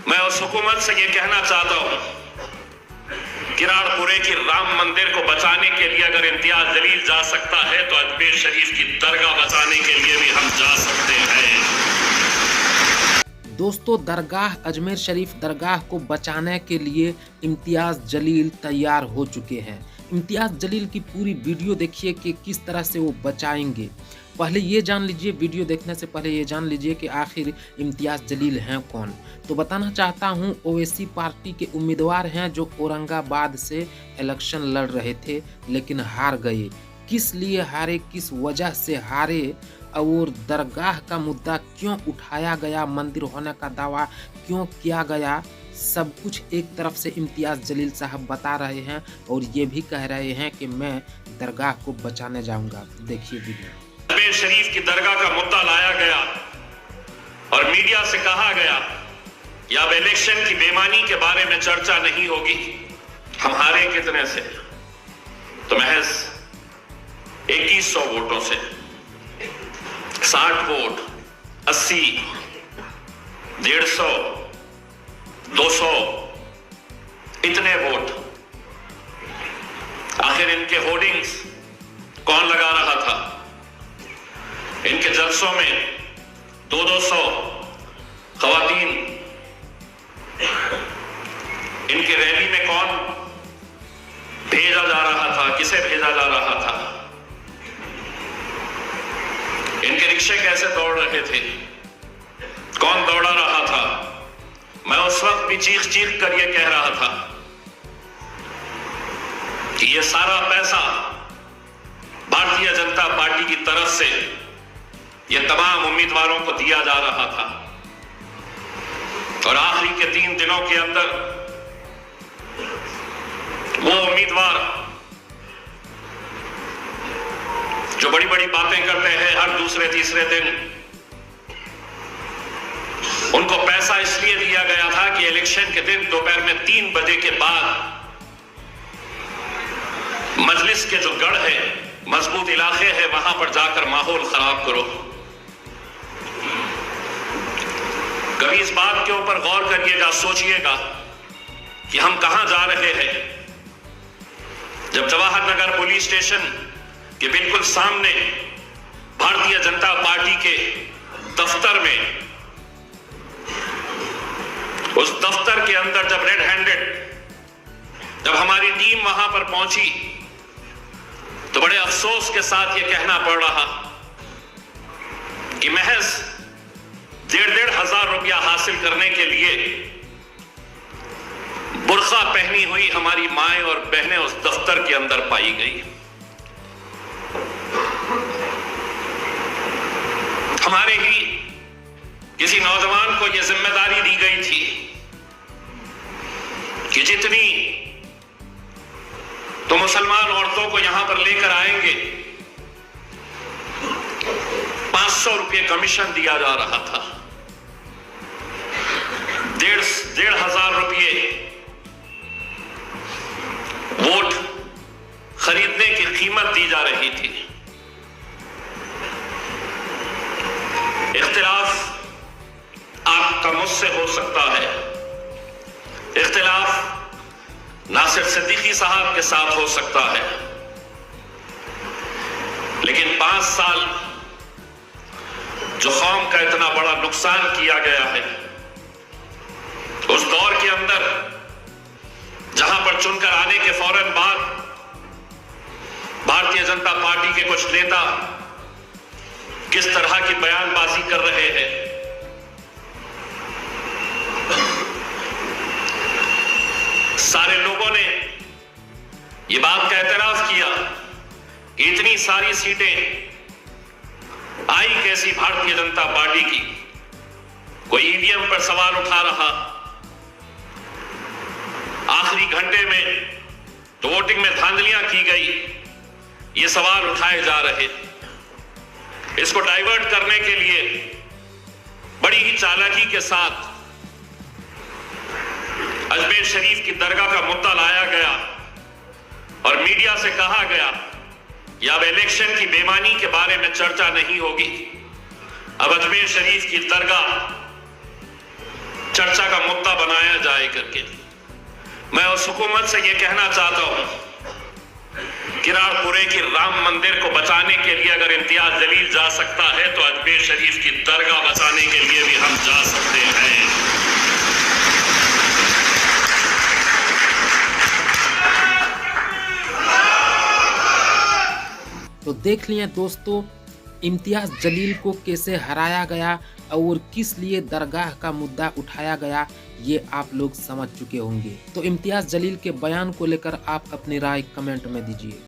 मैं उस हुकूमत से ये कहना चाहता हूं, किराड़पुरे की राम मंदिर को बचाने के लिए अगर इम्तियाज जलील जा सकता है तो अजमेर शरीफ की दरगाह बचाने के लिए भी हम जा सकते हैं। दोस्तों, दरगाह अजमेर शरीफ दरगाह को बचाने के लिए इम्तियाज जलील तैयार हो चुके हैं। इम्तियाज जलील की पूरी वीडियो देखिए कि किस तरह से वो बचाएंगे। पहले ये जान लीजिए, वीडियो देखने से पहले ये जान लीजिए कि आखिर इम्तियाज जलील हैं कौन। तो बताना चाहता हूँ, ओवैसी पार्टी के उम्मीदवार हैं जो औरंगाबाद से इलेक्शन लड़ रहे थे लेकिन हार गए। किस लिए हारे, किस वजह से हारे और दरगाह का मुद्दा क्यों उठाया गया, मंदिर होने का दावा क्यों किया गया, सब कुछ एक तरफ से इम्तियाज जलील साहब बता रहे हैं और ये भी कह रहे हैं कि मैं दरगाह को बचाने जाऊंगा। देखिए वीडियो। अजमेर शरीफ की दरगाह का मुद्दा लाया गया और मीडिया से कहा गया कि अब इलेक्शन की बेईमानी के बारे में चर्चा नहीं होगी। हम हारे कितने से? तो महज 2100 वोटों से। 60 वोट, 80, 150, 200 इतने वोट। आखिर इनके होर्डिंग्स कौन लगा रहा था? इनके जलसों में 200 खवातीन, इनकी रैली में कौन भेजा जा रहा था, किसे भेजा जा रहा था, इनके रिक्शे कैसे दौड़ रहे थे, कौन दौड़ा रहा था। मैं उस वक्त भी चीख चीख कर यह कह रहा था कि यह सारा पैसा भारतीय जनता पार्टी की तरफ से यह तमाम उम्मीदवारों को दिया जा रहा था और आखिरी के 3 दिनों के अंदर वो उम्मीदवार जो बड़ी बड़ी बातें करते हैं हर दूसरे तीसरे दिन, उनको पैसा इसलिए दिया गया था कि इलेक्शन के दिन दोपहर में 3 बजे के बाद मजलिस के जो गढ़ है, मजबूत इलाके हैं, वहां पर जाकर माहौल खराब करो। कभी इस बात के ऊपर गौर करिएगा, सोचिएगा कि हम कहां जा रहे हैं। जब जवाहर नगर पुलिस स्टेशन के बिल्कुल सामने भारतीय जनता पार्टी के दफ्तर में, उस दफ्तर के अंदर जब रेड हैंडेड जब हमारी टीम वहां पर पहुंची तो बड़े अफसोस के साथ यह कहना पड़ रहा कि महज 1,500 रुपया हासिल करने के लिए बुर्का पहनी हुई हमारी माएं और बहनें उस दफ्तर के अंदर पाई गई। हमारे ही किसी नौजवान को यह जिम्मेदारी दी गई थी कि जितनी तो मुसलमान औरतों को यहां पर लेकर आएंगे 500 रुपये कमीशन दिया जा रहा था। 1,500 रुपये वोट खरीदने की कीमत दी जा रही थी। इख्तिलाफ आपका मुझसे हो सकता है, इख्तिलाफ नासिर सिद्दीकी साहब के साथ हो सकता है, लेकिन 5 साल जो कौम का इतना बड़ा नुकसान किया गया है, उस दौर के अंदर जहां पर चुनकर आने के फौरन बाद भारतीय जनता पार्टी के कुछ नेता किस तरह की बयानबाजी कर रहे हैं। सारे लोगों ने यह बात का एतराफ किया कि इतनी सारी सीटें आई कैसी भारतीय जनता पार्टी की। कोई ईवीएम पर सवाल उठा रहा, आखिरी घंटे में तो वोटिंग में धांधलियां की गई, ये सवाल उठाए जा रहे। इसको डाइवर्ट करने के लिए बड़ी ही चालाकी के साथ अजमेर शरीफ की दरगाह का मुद्दा लाया गया और मीडिया से कहा गया कि अब इलेक्शन की बेईमानी के बारे में चर्चा नहीं होगी। अब अजमेर शरीफ की दरगाह चर्चा का मुद्दा जाए करके। मैं उस हुकूमत से ये कहना चाहता हूं, किराड़पुरे की राम मंदिर को बचाने के लिए अगर इम्तियाज जलील जा सकता है तो अजमेर शरीफ की दरगाह बचाने के लिए भी हम जा सकते हैं। तो देख लिए दोस्तों, इम्तियाज जलील को कैसे हराया गया और किस लिए दरगाह का मुद्दा उठाया गया, ये आप लोग समझ चुके होंगे। तो इम्तियाज जलील के बयान को लेकर आप अपनी राय कमेंट में दीजिए।